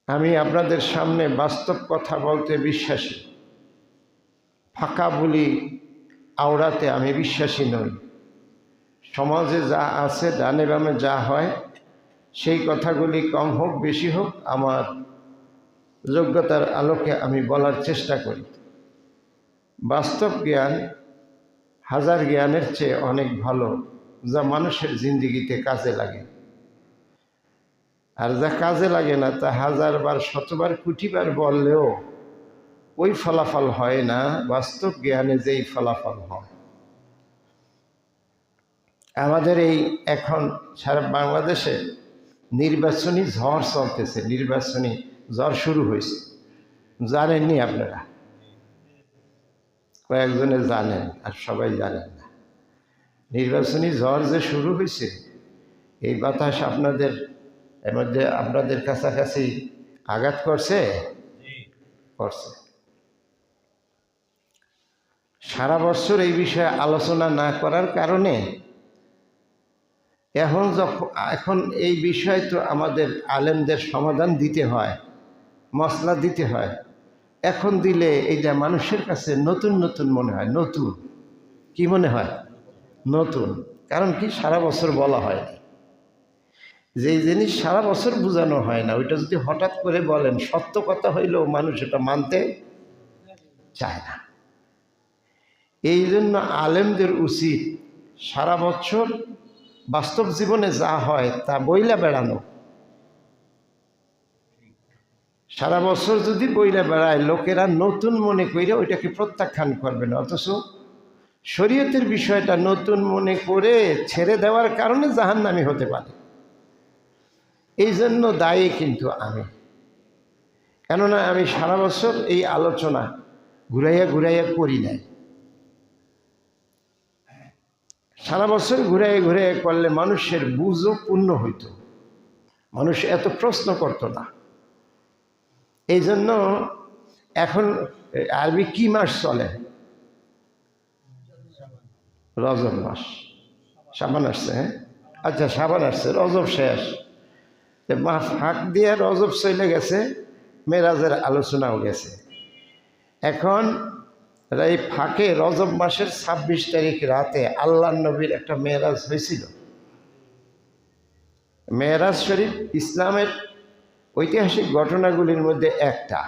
আমি আপনাদের সামনে বাস্তব কথা বলতে বিশ্বাসী। ফাঁকা বলি আওড়াতে আমি বিশ্বাসী নই। সমাজে যা আছে, ডানে বামে যা হয়, সেই কথাগুলি কম হোক বেশি হোক আমার যোগ্যতার আলোকে আমি বলার চেষ্টা করি। বাস্তব জ্ঞান হাজার জ্ঞানের চেয়ে অনেক ভালো, যা মানুষের জিন্দিগিতে কাজে লাগে। আর যা কাজে লাগে না তা হাজারবার শতবার কোটিবার বললেও ওই ফলাফল হয় না বাস্তব জ্ঞানে যেই ফলাফল হয়। আমাদের এই এখন সারা বাংলাদেশে নির্বাচনী ঝড় চলতেছে, নির্বাচনী ঝড় শুরু হয়েছে। জানেননি আপনারা? কয়েকজনে জানেন আর সবাই জানেন না। নির্বাচনী ঝড় যে শুরু হয়েছে, এই বাতাস আপনাদের এর মধ্যে আপনাদের কাছাকাছি আঘাত করছে। সারা বছর এই বিষয়ে আলোচনা না করার কারণে এখন এই বিষয় তো আমাদের আলেমদের সমাধান দিতে হয়, মসলা দিতে হয়। এখন দিলে এইটা মানুষের কাছে নতুন নতুন মনে হয়। নতুন কি মনে হয়? নতুন। কারণ কি, সারা বছর বলা হয় না। যেই জিনিস সারা বছর বোঝানো হয় না, ওইটা যদি হঠাৎ করে বলেন, সত্য কথা হইলেও মানুষ এটা মানতে চায় না। এই জন্য আলেমদের উচিত সারা বছর বাস্তব জীবনে যা হয় তা বইলা বেড়ানো। সারা বছর যদি বইলা বেড়ায়, লোকেরা নতুন মনে কইরা ওইটাকে প্রত্যাখ্যান করবে না। অথচ শরীয়তের বিষয়টা নতুন মনে করে ছেড়ে দেওয়ার কারণে জাহান্নামী হতে পারে। এই জন্য দায়ী কিন্তু আমি। কেননা আমি সারা বছর এই আলোচনা ঘুরাইয়া ঘুরাইয়া করি নাই। সারা বছর ঘুরাইয়া ঘুরাইয়া করলে মানুষের বুঝও পূর্ণ হইত, মানুষ এত প্রশ্ন করত না। এই জন্য এখন আরবি কি মাস চলে? রজব মাস। সাবান আসছে, হ্যাঁ আচ্ছা সাবান আসছে, রজব শেষ। ফাঁক দিয়ে রজব চলে গেছে, মেরাজের আলোচনাও গেছে। এখন এই ফাঁকে রজব মাসের 26 তারিখ রাতে আল্লাহ নবীর একটা মেরাজ হয়েছিল। মেরাজ শরীফ ইসলামের ঐতিহাসিক ঘটনাগুলির মধ্যে একটা।